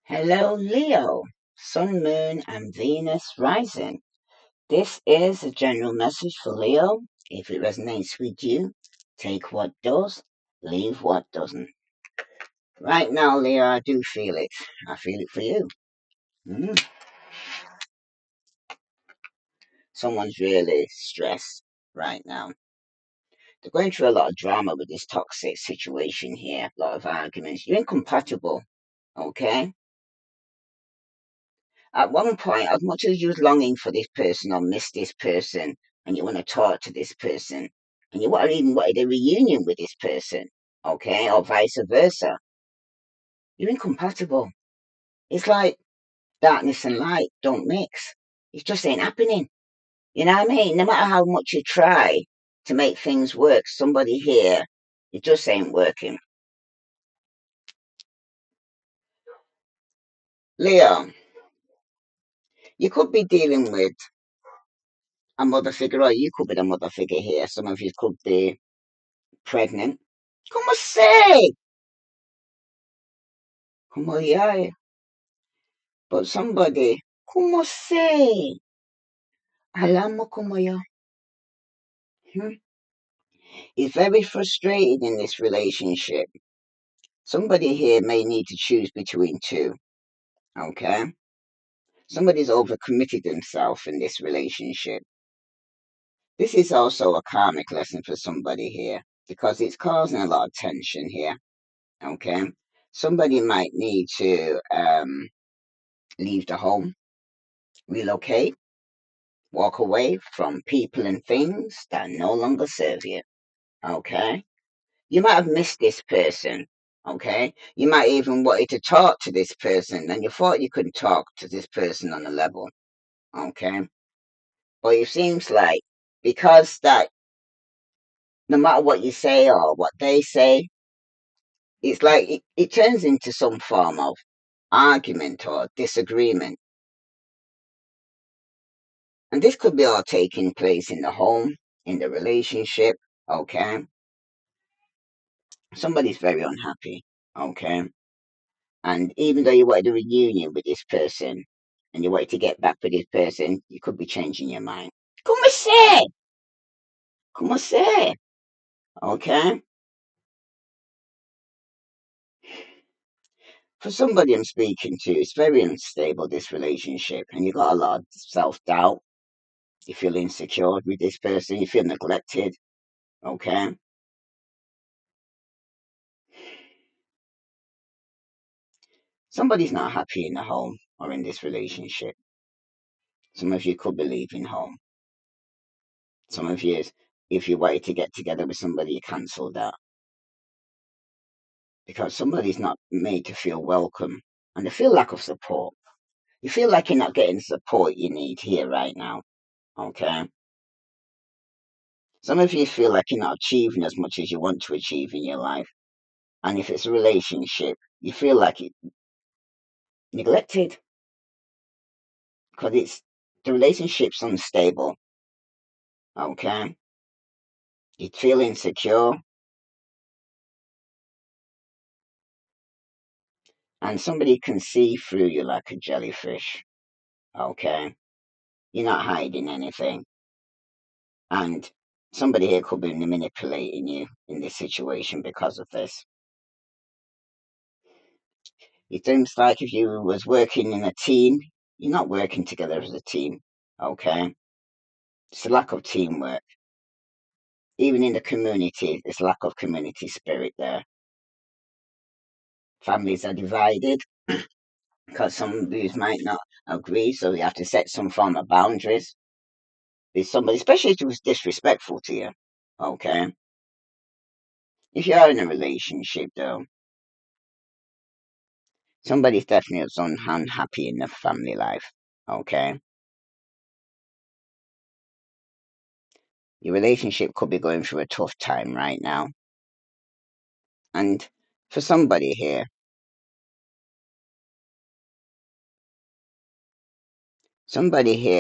Hello, Leo, Sun, Moon, and Venus rising. This is a general message for Leo. If it resonates with you, take what does, leave what doesn't. Right now, Leo, I do feel it. I feel it for you. Mm. Someone's really stressed right now. They're going through a lot of drama with this toxic situation here, a lot of arguments. You're incompatible, okay? At one point, as much as you was longing for this person or miss this person, and you want to talk to this person, and you want even wanted a reunion with this person, okay, or vice versa, you're incompatible. It's like darkness and light don't mix. It just ain't happening. You know what I mean? No matter how much you try to make things work, somebody here, it just ain't working. Leo, you could be dealing with a mother figure, or you could be the mother figure here. Some of you could be pregnant. Como sei? Como yeah. But somebody, como sei? Alamo como yo. Hmm? Is very frustrated in this relationship. Somebody here may need to choose between two. Okay? Somebody's overcommitted themselves in this relationship. This is also a karmic lesson for somebody here because it's causing a lot of tension here. Okay? Somebody might need to leave the home, relocate, walk away from people and things that no longer serve you. Okay? You might have missed this person. Okay? You might even wanted to talk to this person and you thought you couldn't talk to this person on a level. Okay? But it seems like because that no matter what you say or what they say, it's like it turns into some form of argument or disagreement. And this could be all taking place in the home, in the relationship. Okay? Somebody's very unhappy. Okay? And even though you wanted a reunion with this person and you wanted to get back with this person, you could be changing your mind. Como se? Como se? Okay? For somebody I'm speaking to, it's very unstable, this relationship, and you got a lot of self doubt. You feel insecure with this person, you feel neglected. Okay? Somebody's not happy in the home or in this relationship. Some of you could be leaving home. Some of you, if you wanted to get together with somebody, you cancel that because somebody's not made to feel welcome and they feel lack of support. You feel like you're not getting the support you need here right now. Okay. Some of you feel like you're not achieving as much as you want to achieve in your life. And if it's a relationship, you feel like you're neglected because it's the relationship's unstable. Okay. You feel insecure and somebody can see through you like a jellyfish. Okay. You're not hiding anything. And somebody here could be manipulating you in this situation because of this. It seems like if you was working in a team, you're not working together as a team. Okay? It's a lack of teamwork. Even in the community, there's lack of community spirit there. Families are divided because some of these might not agree, so you have to set some form of boundaries with somebody, especially if it was disrespectful to you. Okay? If you are in a relationship though, somebody's definitely unhappy in the family life. Okay? Your relationship could be going through a tough time right now. And for somebody here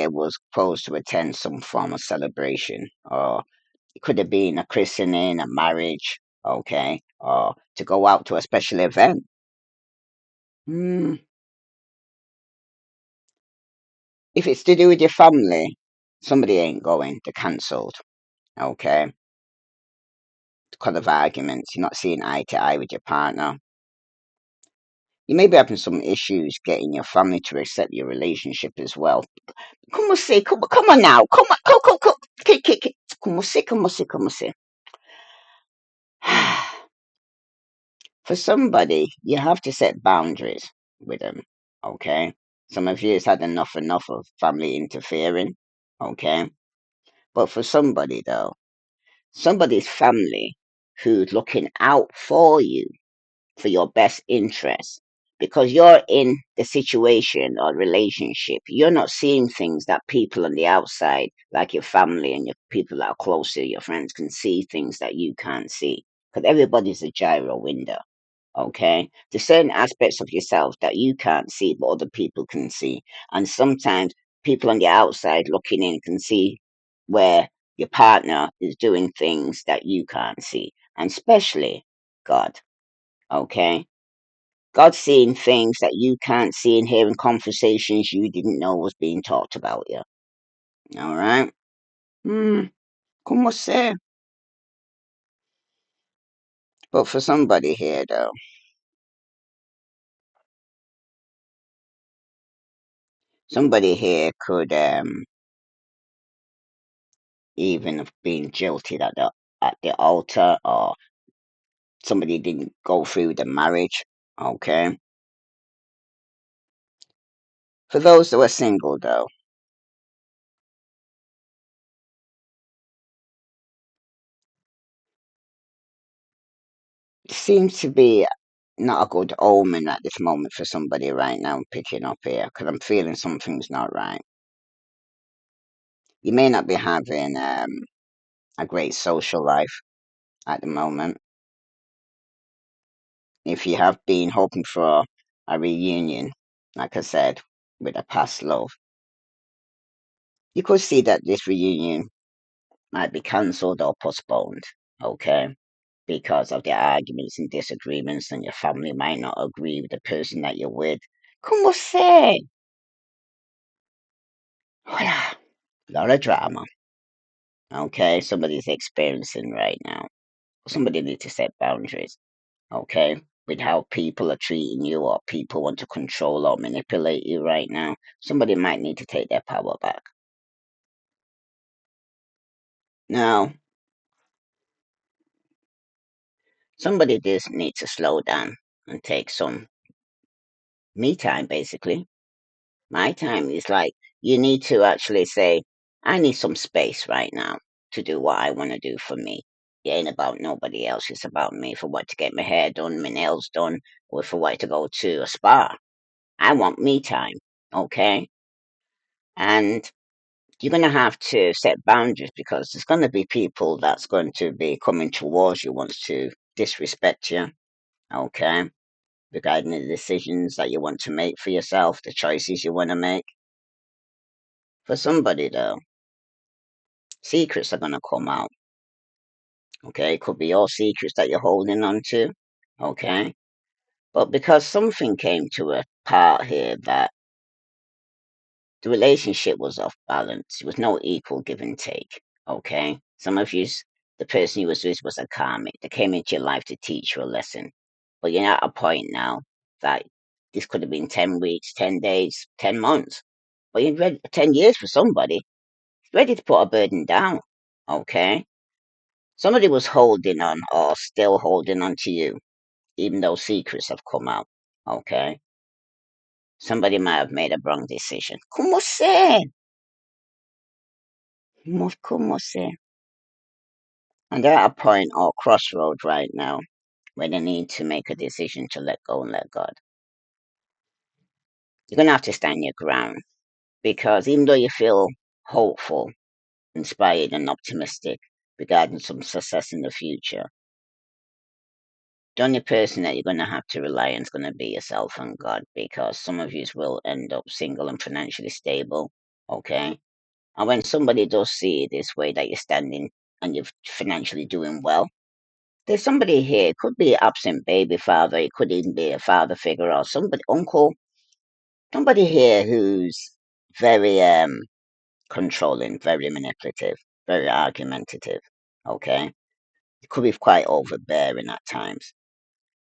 was supposed to attend some form of celebration, or it could have been a christening, a marriage, okay, or to go out to a special event. Hmm. If it's to do with your family, somebody ain't going. They're cancelled. Okay, because of arguments, you're not seeing eye to eye with your partner. You may be having some issues getting your family to accept your relationship as well. Come on, say, come on now, come, come on, say, come on, say. For somebody, you have to set boundaries with them. Okay, some of you has had enough of family interfering. Okay, but for somebody though, somebody's family who's looking out for you for your best interest because you're in the situation or relationship. You're not seeing things that people on the outside, like your family and your people that are close to you, your friends, can see things that you can't see. Because everybody's a gyro window. Okay, there's certain aspects of yourself that you can't see, but other people can see. And sometimes people on the outside looking in can see where your partner is doing things that you can't see, and especially God. Okay, God's seeing things that you can't see and hearing conversations you didn't know was being talked about you. All right. Hmm. Como say? But for somebody here, though, somebody here could even have been jilted at the altar, or somebody didn't go through the marriage. Okay. For those that are single, though, it seems to be not a good omen at this moment for somebody right now. I'm picking up here because I'm feeling something's not right. You may not be having a great social life at the moment. If you have been hoping for a reunion, like I said, with a past love, you could see that this reunion might be cancelled or postponed, okay? Because of the arguments and disagreements, and your family might not agree with the person that you're with. Como se? A lot of drama, okay? Somebody's experiencing right now. Somebody needs to set boundaries, okay? With how people are treating you, or people want to control or manipulate you right now. Somebody might need to take their power back. Now, somebody just needs to slow down and take some me time, basically. My time is like, you need to actually say, I need some space right now to do what I want to do for me. It ain't about nobody else. It's about me. For what, to get my hair done, my nails done, or for what, to go to a spa. I want me time, okay? And you're going to have to set boundaries, because there's going to be people that's going to be coming towards you, wants to disrespect you, okay? Regarding the decisions that you want to make for yourself, the choices you want to make. For somebody, though, secrets are going to come out, okay? It could be your secrets that you're holding on to, okay? But because something came to a part here that the relationship was off balance. It was no equal give and take. Okay. Some of you, the person you was with was a karmic. They came into your life to teach you a lesson. But you're at a point now that this could have been 10 weeks, 10 days, 10 months. But you're ready 10 years for somebody. Ready to put a burden down. Okay. Somebody was holding on, or still holding on to you, even though secrets have come out. Okay. Somebody might have made a wrong decision. Como se? Como se? And they're at a point or crossroad right now where they need to make a decision to let go and let God. You're going to have to stand your ground, because even though you feel hopeful, inspired, and optimistic regarding some success in the future, the only person that you're going to have to rely on is going to be yourself and God, because some of you will end up single and financially stable. Okay. And when somebody does see it this way, that you're standing and you're financially doing well, there's somebody here. It could be an absent baby father. It could even be a father figure or somebody, uncle. Somebody here who's very controlling, very manipulative, very argumentative. Okay, it could be quite overbearing at times.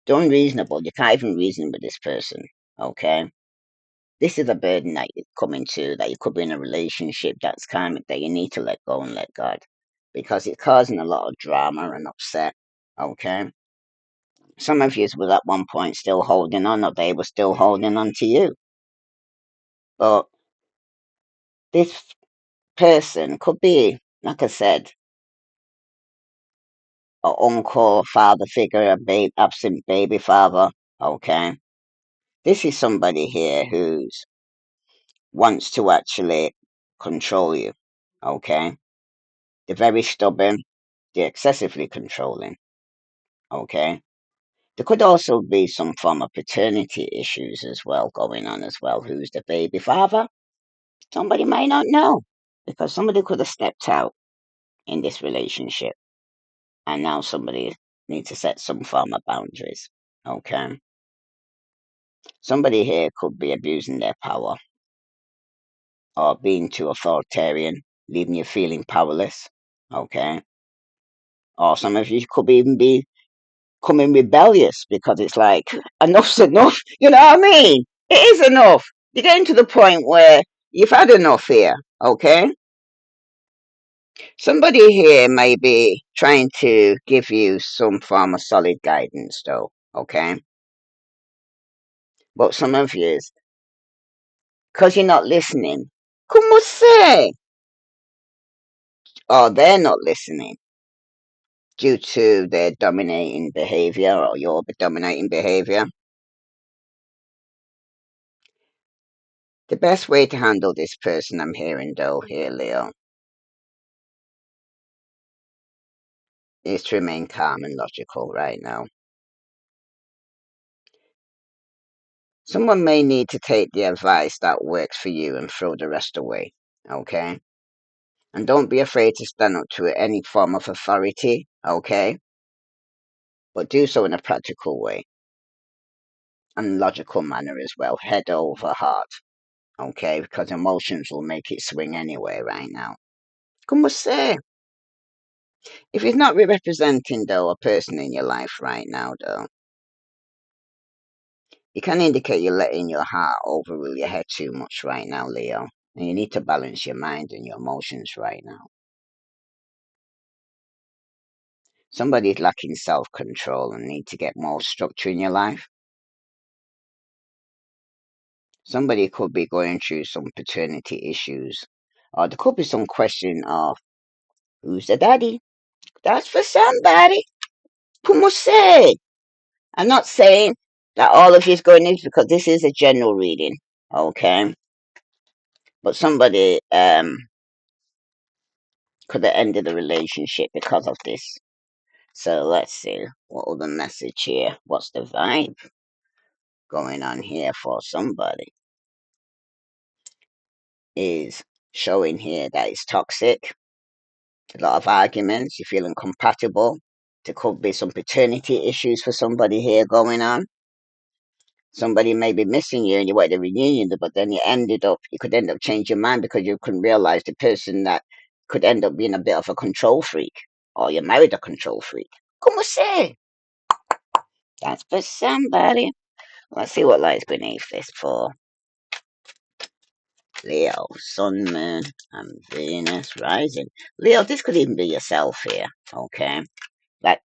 The unreasonable, you can't even reason with this person. Okay, this is a burden that you come into, that you could be in a relationship that's karmic, that you need to let go and let God, because it's causing a lot of drama and upset. Okay, some of you was at one point still holding on, or they were still holding on to you, but this person could be, like I said, an uncle, father figure, absent baby father. Okay, this is somebody here who wants to actually control you. Okay, they're very stubborn, they're excessively controlling. Okay, there could also be some form of paternity issues as well going on as well. Who's the baby father? Somebody may not know, because somebody could have stepped out in this relationship, and now somebody needs to set some form of boundaries. Okay, somebody here could be abusing their power or being too authoritarian, leaving you feeling powerless. Okay, or some of you could even be coming rebellious, because it's like, enough's enough. You know what I mean? It is enough. You're getting to the point where you've had enough here. Okay, somebody here may be trying to give you some form of solid guidance, though. Okay, but some of you, because you're not listening, como say, or they're not listening due to their dominating behavior or your dominating behavior. The best way to handle this person, I'm hearing though here, Leo, is to remain calm and logical right now. Someone may need to take the advice that works for you and throw the rest away. Okay, and don't be afraid to stand up to any form of authority. Okay, but do so in a practical way and logical manner as well, head over heart. Okay, because emotions will make it swing anyway right now. Como say, if he's not representing though a person in your life right now though, it can indicate you're letting your heart overrule your head too much right now, Leo. And you need to balance your mind and your emotions right now. Somebody's lacking self-control and need to get more structure in your life. Somebody could be going through some paternity issues. Or there could be some question of, who's the daddy? That's for somebody. Como say? I'm not saying that all of you is going into, because this is a general reading, okay? But somebody could have ended the relationship because of this. So let's see, what other message here? What's the vibe going on here for somebody? Is showing here that it's toxic, a lot of arguments, you feel incompatible. There could be some paternity issues for somebody here going on. Somebody may be missing you and you want a reunion, but then you could end up changing your mind because you couldn't realize the person that could end up being a bit of a control freak, or you married a control freak. Como say? That's for somebody. Let's see what lies beneath this for Leo, Sun, Moon, and Venus rising. Leo, this could even be yourself here, okay? That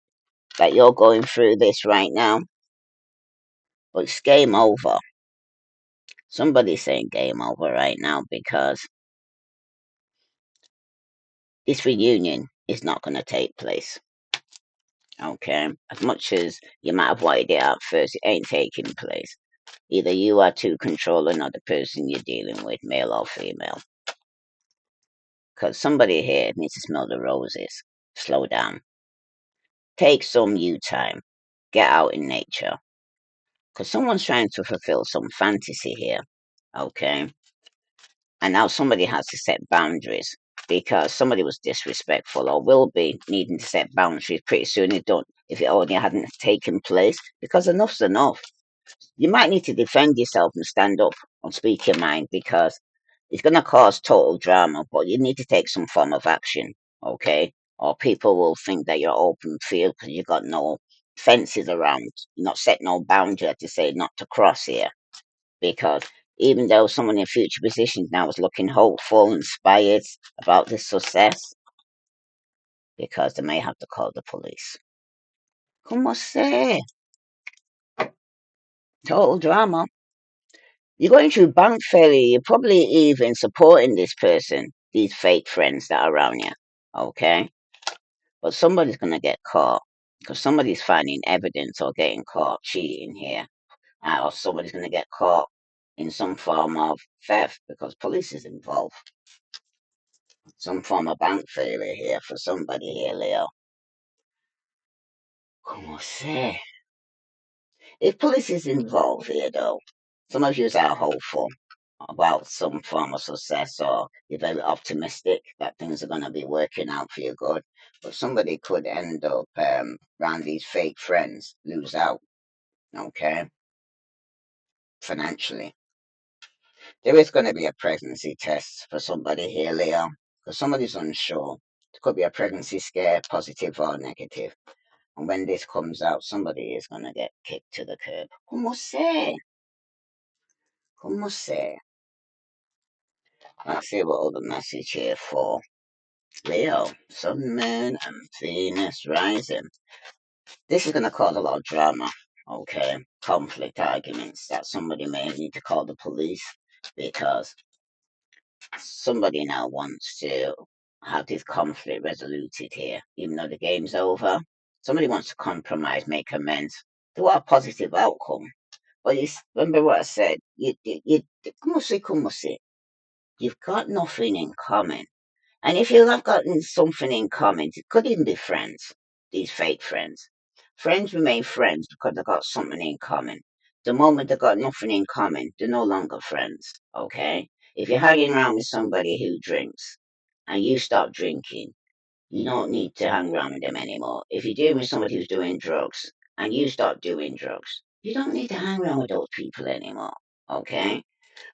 that you're going through this right now, but it's game over. Somebody's saying game over right now because this reunion is not going to take place. Okay, as much as you might have wanted it at first, it ain't taking place. Either you are too controlling or the person you're dealing with, male or female. Because somebody here needs to smell the roses. Slow down. Take some you time. Get out in nature. Because someone's trying to fulfill some fantasy here. Okay. And now somebody has to set boundaries because somebody was disrespectful or will be needing to set boundaries pretty soon if it only hadn't taken place, because enough's enough. You might need to defend yourself and stand up and speak your mind, because It's going to cause total drama, but you need to take some form of action, okay? Or people will think that you're open field because you got no fences around. You're not set no boundary to say not to cross here. Because even though someone in future positions now is looking hopeful, inspired about this success, because they may have to call the police. Como se? Total drama. You're going through bank failure. You're probably even supporting this person, these fake friends that are around you. Okay? But somebody's going to get caught because somebody's finding evidence or getting caught cheating here. Or somebody's going to get caught in some form of theft because police is involved. Some form of bank failure here for somebody here, Leo. Como se? If police is involved here, though, some of you are hopeful about some form of success or you're very optimistic that things are going to be working out for your good. But somebody could end up around these fake friends, lose out, okay, financially. There is going to be a pregnancy test for somebody here, Leo, because somebody's unsure. It could be a pregnancy scare, positive or negative. And when this comes out, somebody is going to get kicked to the curb. Como se? Como se? Let's see what other message here for Leo, Sun, Moon, and Venus rising. This is going to cause a lot of drama, okay? Conflict arguments that somebody may need to call the police because somebody now wants to have this conflict resoluted here, even though the game's over. Somebody wants to compromise, make amends to a positive outcome. But you remember what I said? Como se, you've got nothing in common. And if you have gotten something in common, it could even be friends, these fake friends. Friends remain friends because they've got something in common. The moment they've got nothing in common, they're no longer friends, okay? If you're hanging around with somebody who drinks and you stop drinking, you don't need to hang around with them anymore. If you're dealing with somebody who's doing drugs and you stop doing drugs, you don't need to hang around with those people anymore, okay?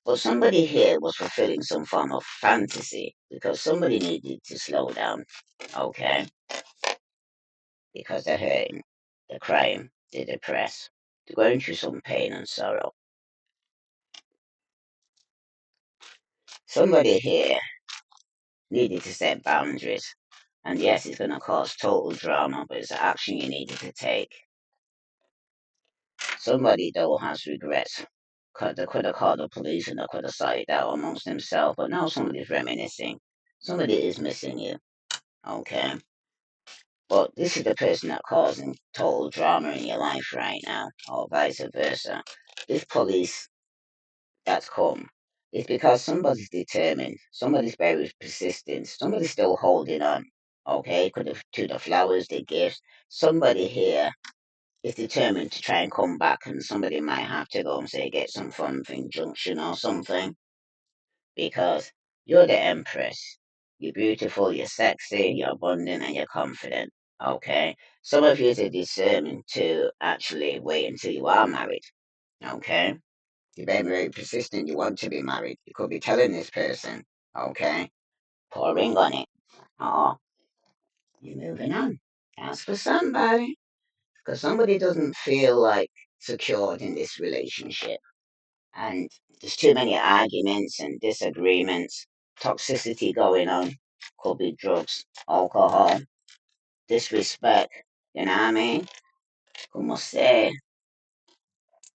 But somebody here was fulfilling some form of fantasy because somebody needed to slow down, okay? Because they're hurting, they're crying, they're depressed, they're going through some pain and sorrow. Somebody here needed to set boundaries. And yes, it's going to cause total drama, but it's the action you needed to take. Somebody, though, has regrets. They could have called the police and they could have sorted out amongst themselves, but now somebody's reminiscing. Somebody is missing you, okay? But this is the person that causing total drama in your life right now, or vice versa. This police that's come is because somebody's determined, somebody's very persistent, somebody's still holding on. Okay, could have to the flowers, the gifts. Somebody here is determined to try and come back, and somebody might have to go and say get some form of injunction or something because you're the empress. You're beautiful, you're sexy, you're abundant, and you're confident. Okay? Some of you are determined to actually wait until you are married. Okay? You're very, very persistent. You want to be married. You could be telling this person, okay? Put a ring on it. Or you're moving on. Ask for somebody. Because somebody doesn't feel like secured in this relationship. And there's too many arguments and disagreements, toxicity going on. Could be drugs, alcohol, disrespect. You know what I mean? Como say,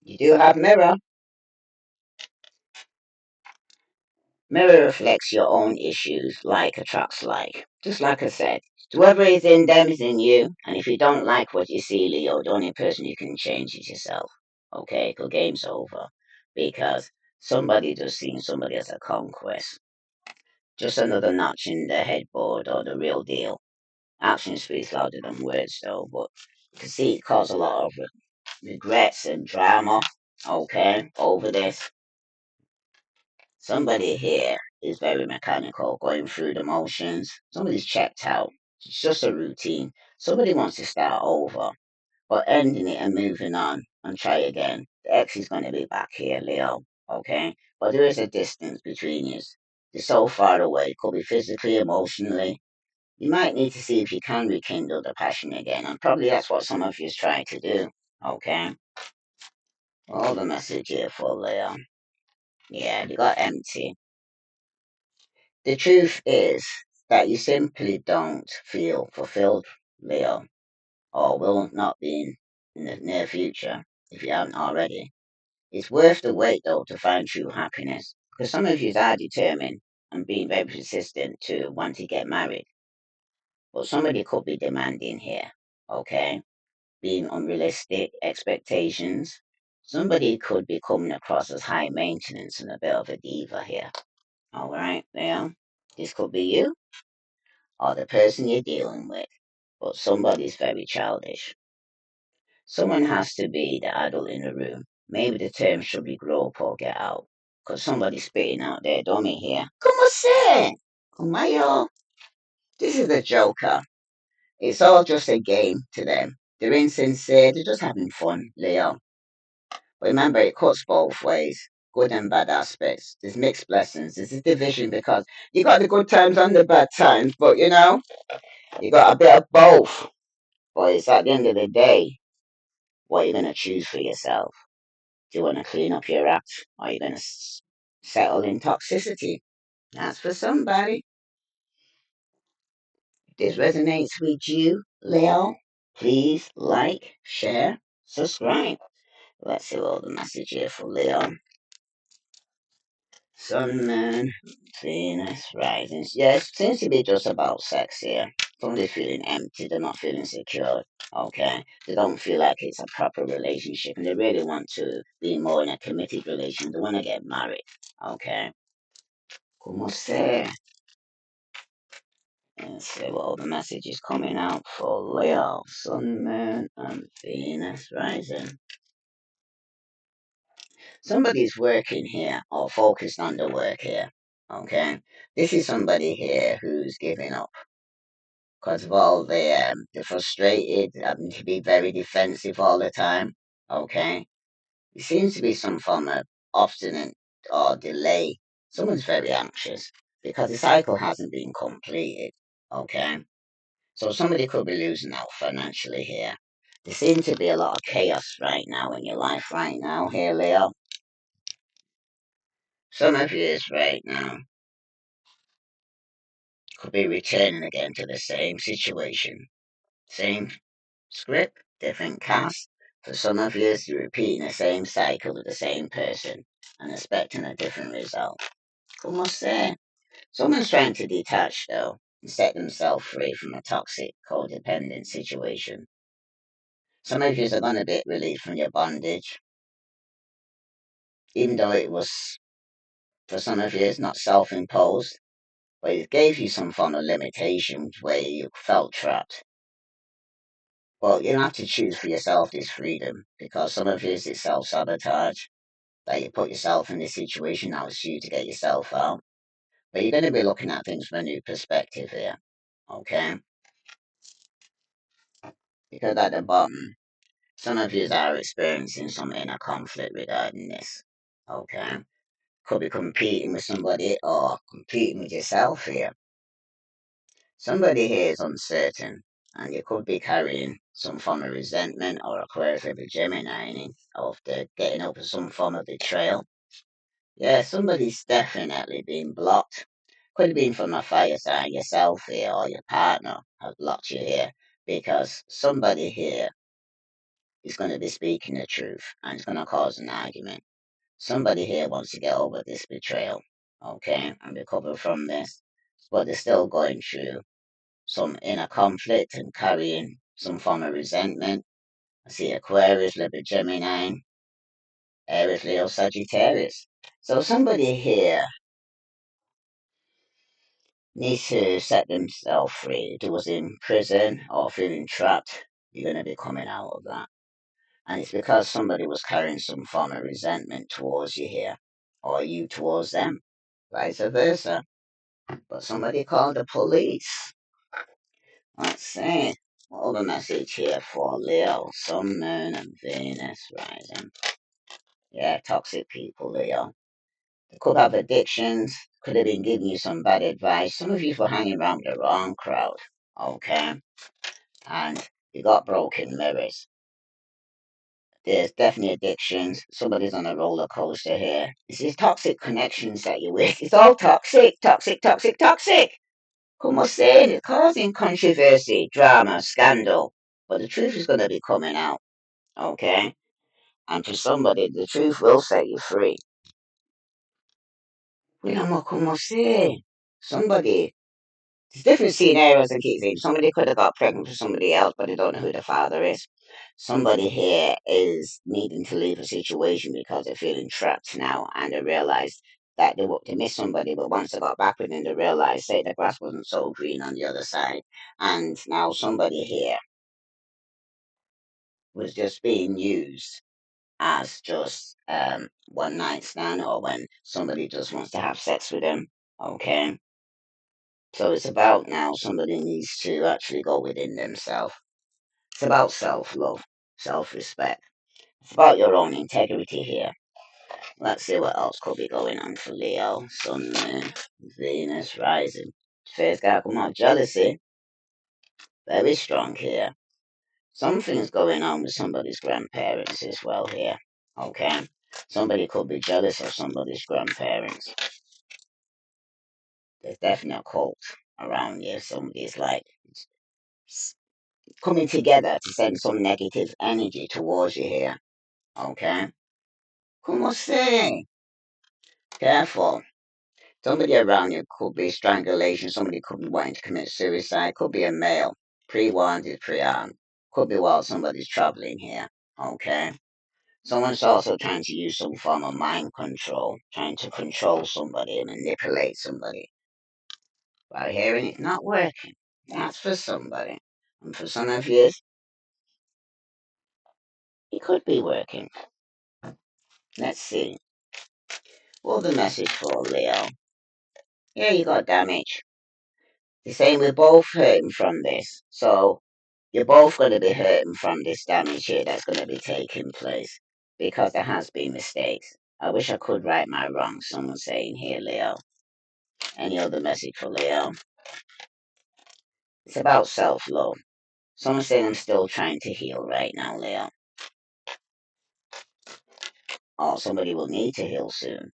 you do have mirror. Mirror reflects your own issues. Like attracts like. Just like I said, whoever is in them is in you. And if you don't like what you see, Leo, the only person you can change is yourself. Okay? Because game's over. Because somebody just sees somebody as a conquest. Just another notch in the headboard or the real deal. Action speaks louder than words, though, but you can see it caused a lot of regrets and drama, okay, over this. Somebody here is very mechanical, going through the motions. Somebody's checked out. It's just a routine. Somebody wants to start over, but ending it and moving on and try again. The ex is going to be back here, Leo, okay? But there is a distance between you. They're so far away, could be physically, emotionally. You might need to see if you can rekindle the passion again, and probably that's what some of you is trying to do. Okay? All the message here for Leo. Yeah, you got empty. The truth is that you simply don't feel fulfilled, Leo, or will not be in the near future if you haven't already. It's worth the wait, though, to find true happiness, because some of you are determined and being very persistent to want to get married. But somebody could be demanding here, okay? Being unrealistic expectations. Somebody could be coming across as high maintenance and a bit of a diva here. All right, Leo? This could be you or the person you're dealing with, but somebody's very childish. Someone has to be the adult in the room. Maybe the term should be grow up or get out, because somebody's spitting out their dummy here. Como se? Kumayo. This is the Joker. It's all just a game to them. They're insincere, they're just having fun, Leo. But remember, it cuts both ways, good and bad aspects. There's mixed blessings, there's a division because you got the good times and the bad times, but you got a bit of both. But it's at the end of the day, what you're going to choose for yourself. Do you want to clean up your act, or are you going to settle in toxicity? That's for somebody. If this resonates with you, Leo, please like, share, subscribe. Let's see what the message here for Leo. Sun, Moon, Venus, rising. Yeah, it seems to be just about sex here. Somebody's feeling empty, they're not feeling secure. Okay, they don't feel like it's a proper relationship, and they really want to be more in a committed relationship. They want to get married. Okay, como se? Let's see what all the message is coming out for Leo, Sun, Moon, and Venus rising. Somebody's working here or focused on the work here. Okay, this is somebody here who's giving up because of all the frustrated, having to be very defensive all the time. Okay, it seems to be some form of obstinate or delay. Someone's very anxious because the cycle hasn't been completed. Okay, so somebody could be losing out financially here. There seems to be a lot of chaos right now in your life right now here, Leo. Some of you is right now could be returning again to the same situation. Same script, different cast. For some of you, you're repeating the same cycle with the same person and expecting a different result. Como say? Someone's trying to detach though and set themselves free from a toxic, codependent situation. Some of you are going to get relief from your bondage, even though it was, for some of you, it's not self imposed, but it gave you some form of limitations where you felt trapped. Well, you have to choose for yourself this freedom because some of you is self sabotage. That you put yourself in this situation, now it's you to get yourself out. But you're going to be looking at things from a new perspective here. Okay? Because at the bottom, some of you are experiencing some inner conflict regarding this. Okay? Could be competing with somebody or competing with yourself here. Somebody here is uncertain, and you could be carrying some form of resentment or Aquarius with a Gemini of the getting over some form of betrayal. Yeah, somebody's definitely been blocked. Could have been from a fire sign, yourself here or your partner have blocked you here because somebody here is going to be speaking the truth and it's going to cause an argument. Somebody here wants to get over this betrayal, okay, and recover from this, but they're still going through some inner conflict and carrying some form of resentment. I see Aquarius, Libra, Gemini, Aries, Leo, Sagittarius. So somebody here needs to set themselves free. If it was in prison or feeling trapped, you're going to be coming out of that. And it's because somebody was carrying some form of resentment towards you here, or you towards them, vice versa. But somebody called the police. Let's see. All the message here for Leo, Sun, Moon, and Venus rising. Yeah, toxic people, Leo. Could have addictions, could have been giving you some bad advice. Some of you were hanging around with the wrong crowd, okay? And you got broken mirrors. There's definitely addictions. Somebody's on a roller coaster here. It's these toxic connections that you're with. It's all toxic, toxic, toxic, toxic. Como said, it's causing controversy, drama, scandal. But the truth is going to be coming out, okay? And for somebody, the truth will set you free. Well, como say, somebody, there's different scenarios I keep saying. Somebody could have got pregnant for somebody else, but they don't know who the father is. Somebody here is needing to leave a situation because they're feeling trapped now and they realize that they missed somebody, but once they got back with them, they realized, say, the grass wasn't so green on the other side. And now somebody here was just being used as just one night stand or when somebody just wants to have sex with them. Okay. So it's about now somebody needs to actually go within themselves. It's about self love, self respect. It's about your own integrity here. Let's see what else could be going on for Leo, Sun, Moon, Venus, rising. First guy come out, jealousy. Very strong here. Something's going on with somebody's grandparents as well here. Okay? Somebody could be jealous of somebody's grandparents. There's definitely a cult around here. Somebody's like coming together to send some negative energy towards you here. Okay? Como say? Careful. Somebody around you could be strangulation. Somebody could be wanting to commit suicide. Could be a male. Pre-wanted, pre-armed. Could be while somebody's traveling here. Okay? Someone's also trying to use some form of mind control, trying to control somebody and manipulate somebody. But hearing it's not working. That's for somebody. And for some of you, it could be working. Let's see. What the message for Leo? Yeah, you got damage. They're saying we're both hurting from this. So you're both going to be hurting from this damage here that's going to be taking place because there has been mistakes. I wish I could right my wrongs. Someone's saying here, Leo. Any other message for Leo? It's about self-love. Someone's saying I'm still trying to heal right now, Leo. Or somebody will need to heal soon.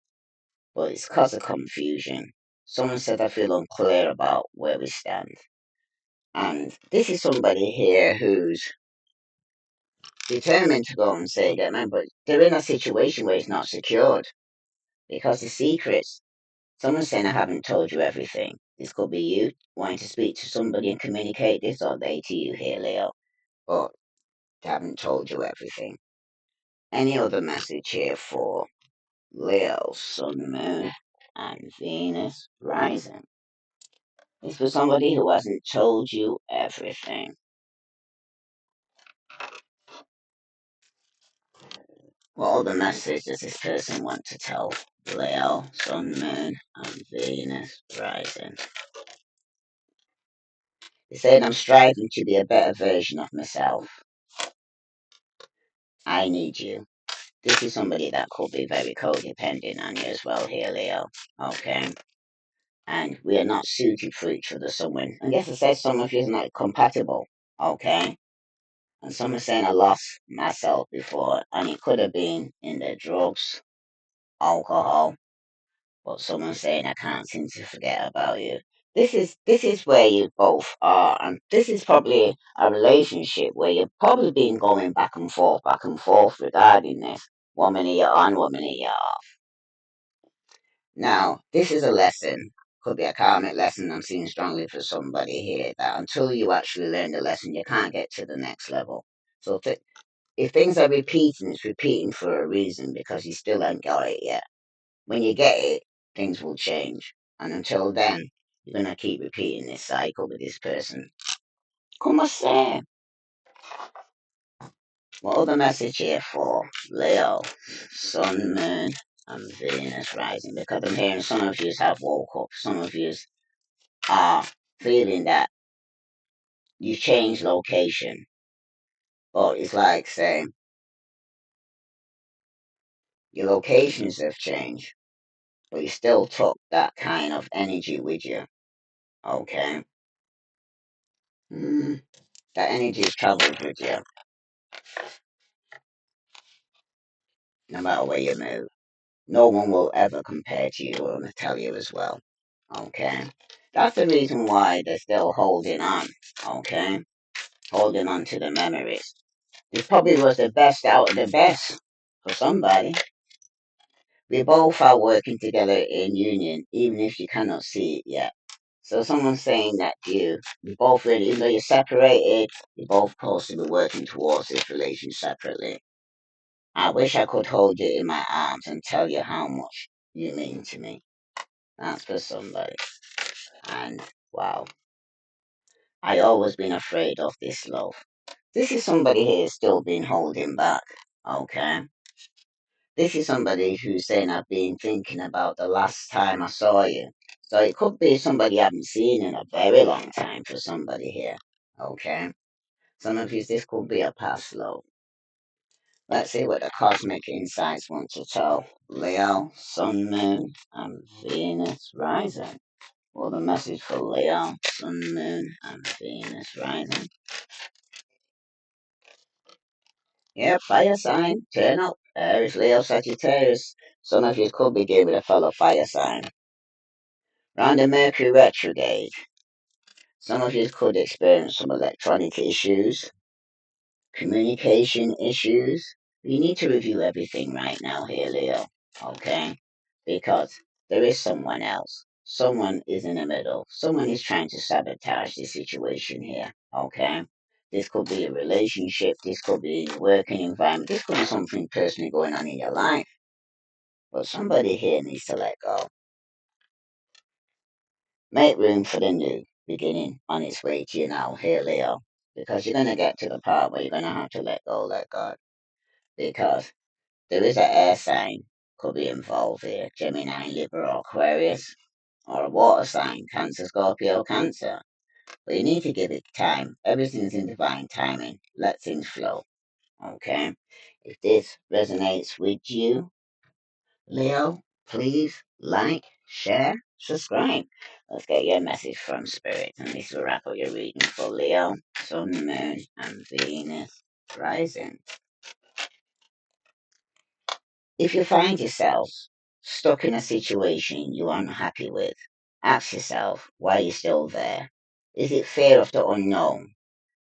But it's because of confusion. Someone said I feel unclear about where we stand. And this is somebody here who's determined to go and say that, man, but they're in a situation where it's not secured because the secrets. Someone's saying I haven't told you everything. This could be you wanting to speak to somebody and communicate this, or they to you here, Leo. But they haven't told you everything. Any other message here for Leo, Sun, Moon, and Venus rising? It's for somebody who hasn't told you everything. What other message does this person want to tell Leo, Sun, Moon, and Venus rising? They said I'm striving to be a better version of myself. I need you. This is somebody that could be very codependent on you as well here, Leo. Okay. And we are not suited for each other. Someone, I guess it says some of you is not compatible. Okay. And someone saying I lost myself before, and it could have been in the drugs, alcohol, but someone saying I can't seem to forget about you. This is where you both are, and this is probably a relationship where you've probably been going back and forth regarding this. 1 minute you're on, 1 minute you're off. Now, this is a lesson. Could be a karmic lesson I'm seeing strongly for somebody here that until you actually learn the lesson, you can't get to the next level. So if things are repeating, it's repeating for a reason because you still haven't got it yet. When you get it, things will change. And until then, you're going to keep repeating this cycle with this person. Como say? What other message here for Leo, Sun, Moon, and Venus rising? Because I'm hearing some of you have woke up. Some of you are feeling that you change location. But it's like saying your locations have changed. but you still took that kind of energy with you. Okay. Mm, that energy travels with you, no matter where you move. No one will ever compare to you, I'm gonna tell you as well. Okay. That's the reason why they're still holding on. Okay. Holding on to the memories. This probably was the best out of the best for somebody. We both are working together in union, even if you cannot see it yet. So someone's saying that you both really, even though you're separated, you're both supposed to be working towards this relation separately. I wish I could hold you in my arms and tell you how much you mean to me. That's for somebody. And wow, I always been afraid of this love. This is somebody here still been holding back. Okay. This is somebody who's saying I've been thinking about the last time I saw you. So it could be somebody I haven't seen in a very long time for somebody here. Okay. Some of you, this could be a past love. Let's see what the cosmic insights want to tell. Leo, Sun, Moon, and Venus rising. Well, the message for Leo, Sun, Moon, and Venus rising. Yeah, fire sign, turn up. Aries, Leo, Sagittarius. Some of you could be dealing with a fellow fire sign. Round the Mercury retrograde, some of you could experience some electronic issues, communication issues. You need to review everything right now here, Leo, okay? Because there is someone else. Someone is in the middle. Someone is trying to sabotage the situation here, okay? This could be a relationship. This could be a working environment. This could be something personally going on in your life. But somebody here needs to let go. Make room for the new beginning on its way to you now, here, Leo. Because you're going to get to the part where you're going to have to let go, let God. Because there is an air sign could be involved here, Gemini, Libra, or Aquarius, or a water sign, Cancer, Scorpio, Cancer. But you need to give it time. Everything's in divine timing. Let things flow. Okay? If this resonates with you, Leo, please like, share, subscribe. Let's get your message from Spirit. And this will wrap up your reading for Leo, Sun, Moon, and Venus rising. If you find yourself stuck in a situation you're unhappy with, ask yourself why you're still there. Is it fear of the unknown?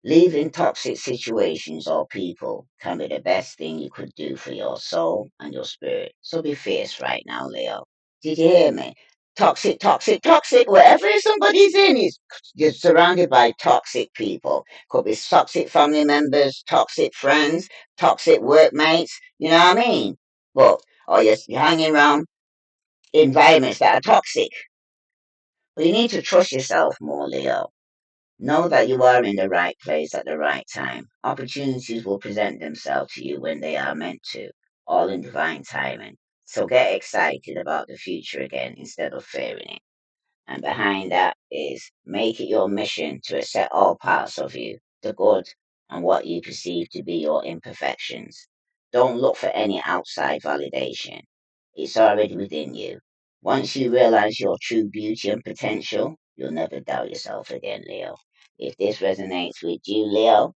Leaving toxic situations or people can be the best thing you could do for your soul and your spirit. So be fierce right now, Leo. Did you hear me? Toxic, toxic, toxic. Wherever somebody's in, you're surrounded by toxic people. Could be toxic family members, toxic friends, toxic workmates. You know what I mean? But or you're hanging around environments that are toxic. But you need to trust yourself more, Leo. Know that you are in the right place at the right time. Opportunities will present themselves to you when they are meant to, all in divine timing. So get excited about the future again instead of fearing it. And behind that is make it your mission to accept all parts of you, the good and what you perceive to be your imperfections. Don't look for any outside validation. It's already within you. Once you realize your true beauty and potential, you'll never doubt yourself again, Leo. If this resonates with you, Leo,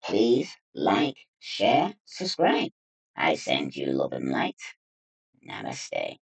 please like, share, subscribe. I send you love and light. Namaste.